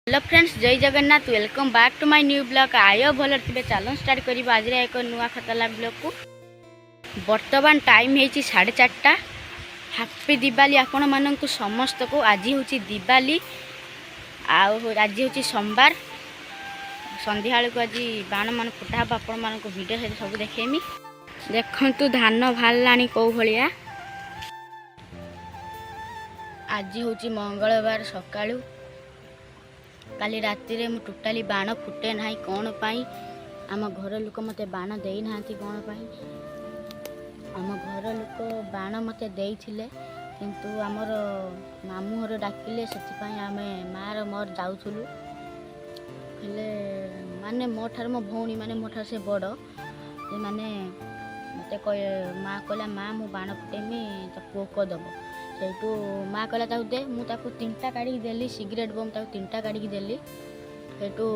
Hello friends, जय Jagannath. Welcome back to my new blog. आयो भल थे चलो स्टार्ट कर आज एक नुआ खतला ब्लॉग को। बर्तमान टाइम है 4:30। हैप्पी दिवाली आपण मानक समस्त को। आज हूँ दिवाली आज हूँ सोमवार संध्या को आज बाण मान फुटा हम आपण मान वीडियो सहित सब देखेमी। देखु धान बाहरला कौ भाया। आज हूँ मंगलवार सकाळु। काली राति रे मु टोटाली बाण फुटे ना कौन पाई। आम घर लोक मत बाण दे ना कौन पाई। आम घर लोक बाण मत देइथिले किंतु आमर मामू घर डाकिले से आम मार मोर जाऊलु। हेले माने मो ठार मो भौणी माने मो ठार से बड़ से माने मत माँ कहला माँ मु बाण फुटेमी तो पुओ को दब। सेठू माँ कहला दे मुझे 3टा काढ़ी देली सिगरेट बम 3टा काढ़ी देली। सेठू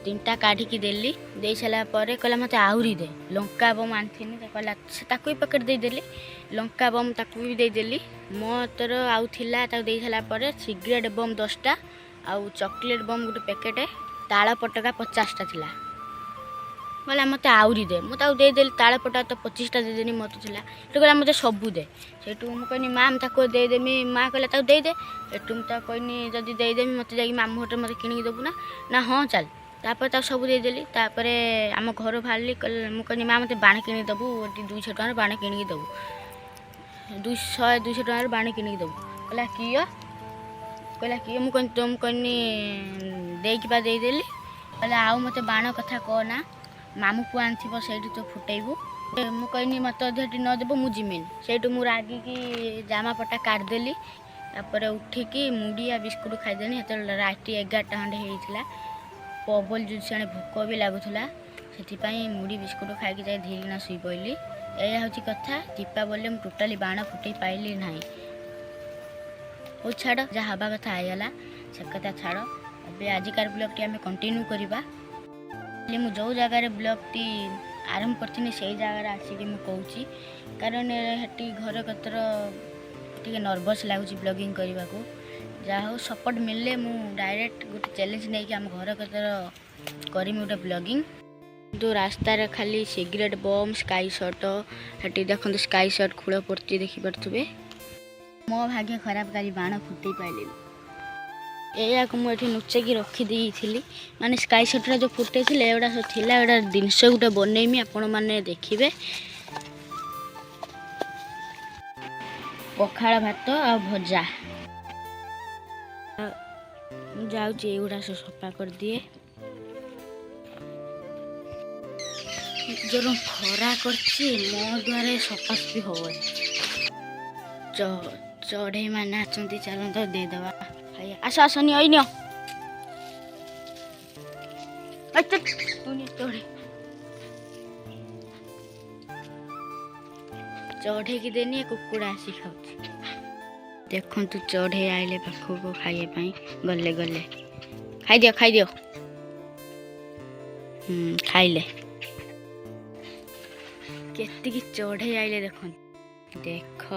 3टा काढ़ी देली दे सारा कहला मत आहरी दे। लंका बम आनी कहला से ही पैकेट देदेली। लंका बम ताकू भी देदेली। मोतर आउला दे सारा सिगरेट बम 10टा आउ चॉकलेट बम गोटे पैकेट ताल पटका 50टा थिला। कहला मत आहरी दे मुझे देदेली ताल पटा तो 25टा देदेनी मत था। तो कहला मत सबू दे। सेठू मुझे माँ ताको देदेमी। माँ कहला दे दे। सेठू मुझे कहनी जदि देदेमी मत जा मामू हटे मत किणी देबू ना हाँ चल। तापर सब देदेली। तापर आम घर बाहरी मुझे माँ मत बाण किणी देबू 200 टकर बाण किणी देबू 200 टकर बाण किणी देबू। कहला किए मुझे देकी देदेली। कहला आउ मत बाण कथा कहना मामू पुआ आनी से तो फुटेबू। मुझे मत अधे न देव मुझे से मुझे रागिकी जामा पटा काटदेली। तापर उठिकी मुड़िया बिस्कुट खाईदेनी। जो राति 11टा खंडे होता पबल जूस आने भोक भी लगुला से मुड़ी बिस्कुट खाई जाए धीरेना शुई पड़ी। यह हूँ कथा। दीपावली मुझे टोटाली बाण फुटे पाइली ना। हो छाड़ जहाँ हवा कथा आईगला से कथा छाड़। अब आजिकार ब्लॉग टी आम कंटिन्यू करवा। मु जो जगार ब्लॉग टी आरंभ करनी से जगार आसिक मुझे कारण हेटी घर कतर टे नर्वस लगुच ब्लॉगिंग करने को। जहाँ हो सपोर्ट मिलले मु डायरेक्ट गोटे चैलेंज नहीं कि आम घर कतर करमी गोटे ब्लॉगिंग। तो रास्ता रे खाली सिगरेट बम स्काई शॉट हेटी देखते स्काई शॉट खूल पड़ती देखिपे। मो भाग्य खराब काली बाण फुटे पाइल। या मुझे नुचेक रखीदी थी माने स्काई शॉट जो फुटे एगुड़ा सब थी एगुड़ा जिनस गोटे बनईमी आपण मैंने देखिए। पखाड़ भात आ भजा जाऊँगा सब सफा कर दिए। जो खरा कर मो द्वारा सफासफी हम चढ़ई मैंने आसती चल तो देदेवा। आस आस नि चढ़े की देनी कुकुड़ा आसी खाऊ। देखु चढ़े आइले पाखक खाइए गले गले खाई दियो खाइले केतिकी चढ़े आइले देख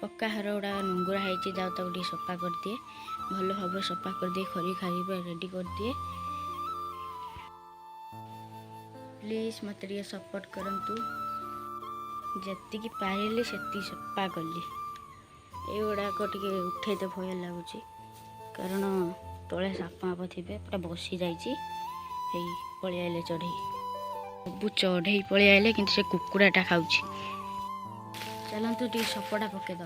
पक्का हर गुड़ा नुंगुरा है जाऊ सफा कर दिए। भल भाव सफा कर दिए खरी खाई रेडी कर दिए। प्लीज मत सपोर्ट करंतु जी पारे से सफा कली। युड़ाक टे उठे तो भय लगुच कारण तले साप आप थे पूरा बसी जाइए पलि आए चढ़ई सब चढ़ई पलि आए कि कुकुड़ाटा खाऊ। चलतु टे सपटा पकईदे।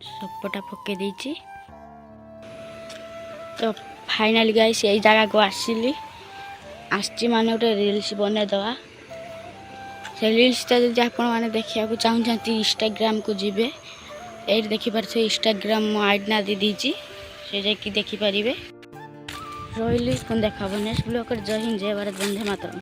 सपटा पकई देछि। तो फाइनाली गाइस यही जगह को आसिली माने गोटे रील्स बनईदवा। से रील्सटा जब आपण मैंने देखा चाहते इंस्टाग्राम को जी ये देखिपे इंस्टाग्राम मो आईडी ना दीदी से देखिपारे। रही देखा नेक्स्ट ब्लॉग। जय हिंद, जय भारत, वंदे मातरम।